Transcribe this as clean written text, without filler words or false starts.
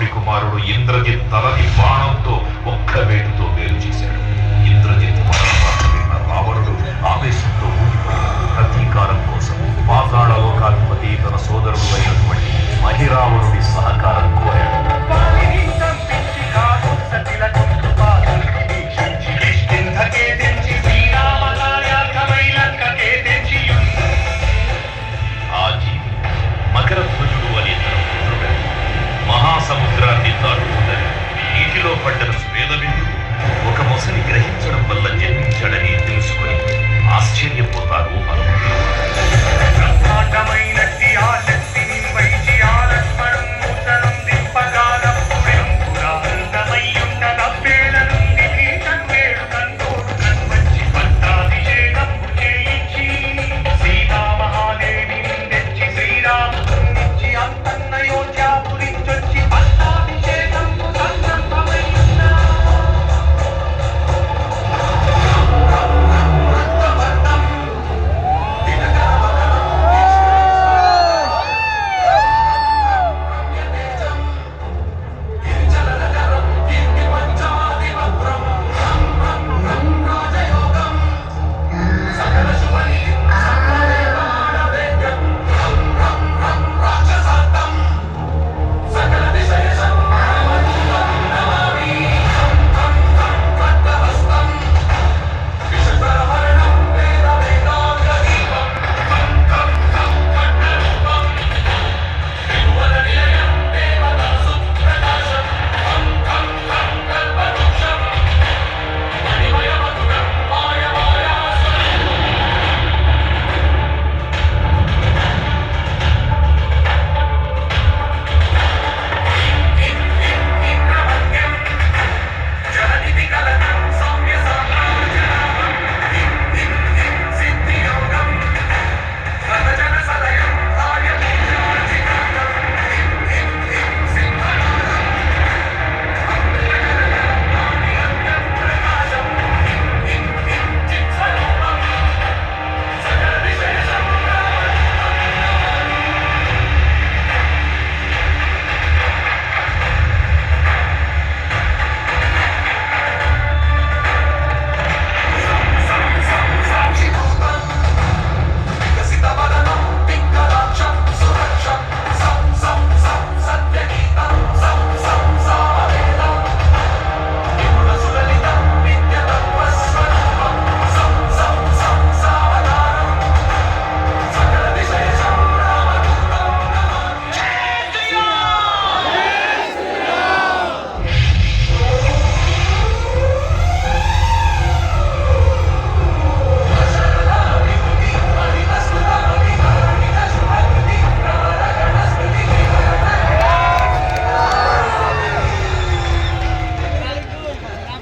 రావణుడి కుమారుడు ఇంద్రజిత్ తలని బాణంతో ఒక్క వేటుతో వేరు చేశాడు. ఇంద్రజిత్ మరణ వార్త విన్న రావణుడు ఆవేశంతో ఊగిపోయాడు. ప్రతీకారం కోసం పాతాళ లోకాధిపతి తన సోదరుడు అయినటువంటి మహిరావణుడి సహకారం కోరాడు. మకరధ్వజుడు అనే తన పుత్రుడు మహాసముద్రాన్ని దాటుతుందని నీటిలో పడ్డన స్వేదవిందు ఒక మొసలి గ్రహించడం వల్ల జన్మించాడని తెలుసుకుని ఆశ్చర్యపోతాడు.